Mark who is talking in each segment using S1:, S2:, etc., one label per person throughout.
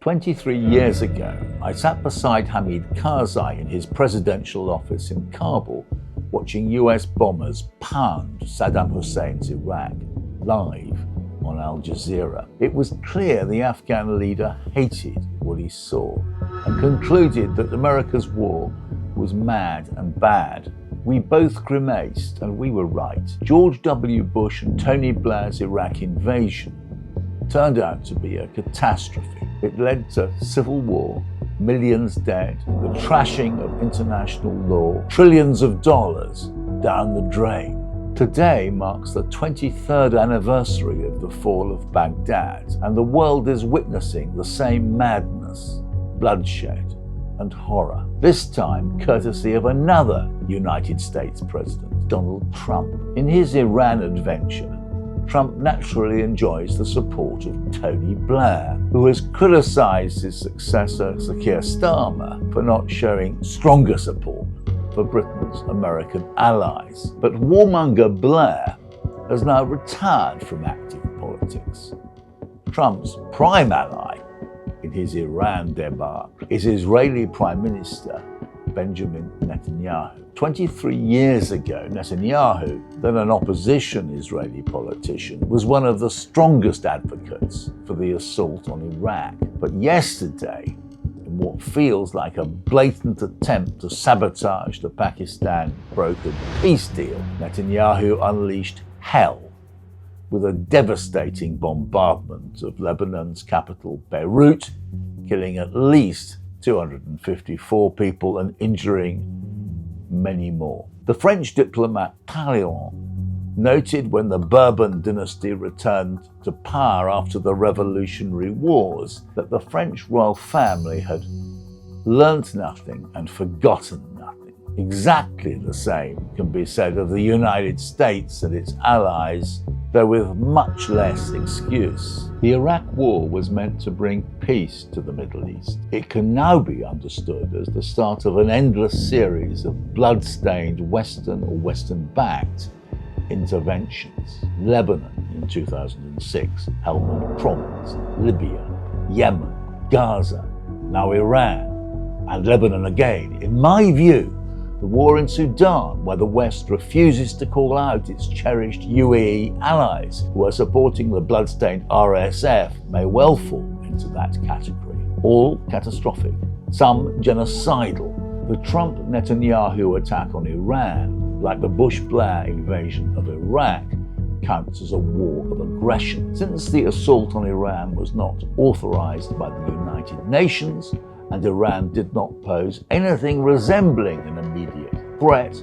S1: 23 years ago, I sat beside Hamid Karzai in his presidential office in Kabul, watching US bombers pound Saddam Hussein's Iraq live on Al Jazeera. It was clear the Afghan leader hated what he saw and concluded that America's war was mad and bad. We both grimaced, and we were right. George W. Bush and Tony Blair's Iraq invasion turned out to be a catastrophe. It led to civil war, millions dead, the trashing of international law, trillions of dollars down the drain. Today marks the 23rd anniversary of the fall of Baghdad, and the world is witnessing the same madness, bloodshed, and horror. This time courtesy of another United States president, Donald Trump. In his Iran adventure, Trump naturally enjoys the support of Tony Blair, who has criticized his successor, Sir Keir Starmer, for not showing stronger support for Britain's American allies. But warmonger Blair has now retired from active politics. Trump's prime ally in his Iran debacle is Israeli Prime Minister Benjamin Netanyahu. 23 years ago, Netanyahu, then an opposition Israeli politician, was one of the strongest advocates for the assault on Iraq. But yesterday, in what feels like a blatant attempt to sabotage the Pakistan brokered peace deal, Netanyahu unleashed hell with a devastating bombardment of Lebanon's capital, Beirut, killing at least 254 people and injuring many more. The French diplomat Talleyrand noted when the Bourbon dynasty returned to power after the Revolutionary Wars that the French royal family had learnt nothing and forgotten nothing. Exactly the same can be said of the United States and its allies, though with much less excuse. The Iraq War was meant to bring peace to the Middle East. It can now be understood as the start of an endless series of bloodstained Western or Western-backed interventions. Lebanon in 2006, Helmand Province, Libya, Yemen, Gaza, now Iran, and Lebanon again. In my view, the war in Sudan, where the West refuses to call out its cherished UAE allies who are supporting the bloodstained RSF, may well fall into that category. All catastrophic, some genocidal. The Trump-Netanyahu attack on Iran, like the Bush-Blair invasion of Iraq, counts as a war of aggression. Since the assault on Iran was not authorized by the United Nations, and Iran did not pose anything resembling an immediate threat,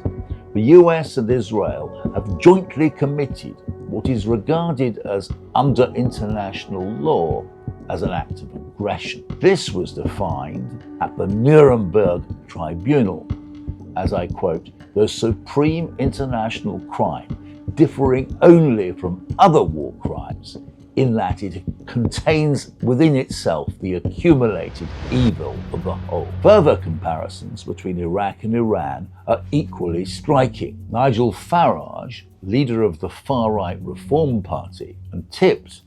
S1: the US and Israel have jointly committed what is regarded as, under international law, as an act of aggression. This was defined at the Nuremberg Tribunal as, I quote, the supreme international crime, differing only from other war crimes in that it contains within itself the accumulated evil of the whole. Further comparisons between Iraq and Iran are equally striking. Nigel Farage, leader of the far-right Reform Party and tipped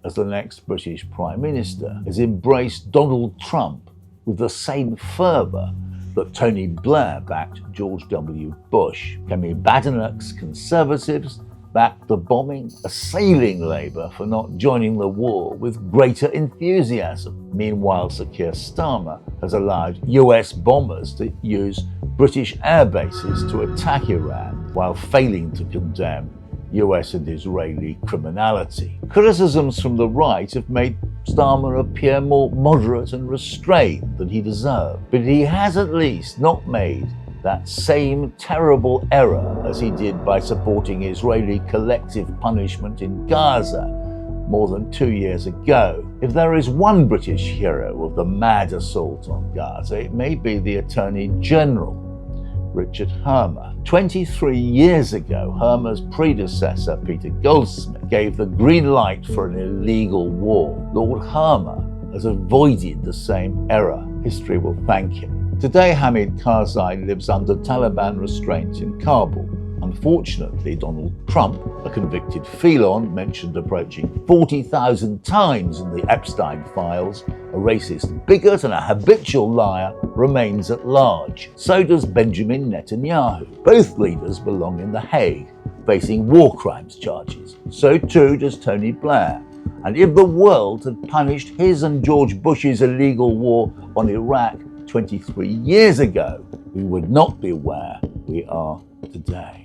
S1: as the next British Prime Minister, has embraced Donald Trump with the same fervour that Tony Blair backed George W. Bush. Kemi Badenoch's Conservatives backed the bombing, assailing Labour for not joining the war with greater enthusiasm. Meanwhile, Sir Keir Starmer has allowed US bombers to use British air bases to attack Iran while failing to condemn US and Israeli criminality. Criticisms from the right have made Starmer appear more moderate and restrained than he deserved, but he has at least not made that same terrible error as he did by supporting Israeli collective punishment in Gaza more than 2 years ago. If there is one British hero of the mad assault on Gaza, it may be the Attorney General, Richard Hermer. 23 years ago, Hermer's predecessor, Peter Goldsmith, gave the green light for an illegal war. Lord Hermer has avoided the same error. History will thank him. Today, Hamid Karzai lives under Taliban restraint in Kabul. Unfortunately, Donald Trump, a convicted felon mentioned approaching 40,000 times in the Epstein files, a racist bigot and a habitual liar, remains at large. So does Benjamin Netanyahu. Both leaders belong in The Hague, facing war crimes charges. So too does Tony Blair. And if the world had punished his and George Bush's illegal war on Iraq 23 years ago, we would not be where we are today.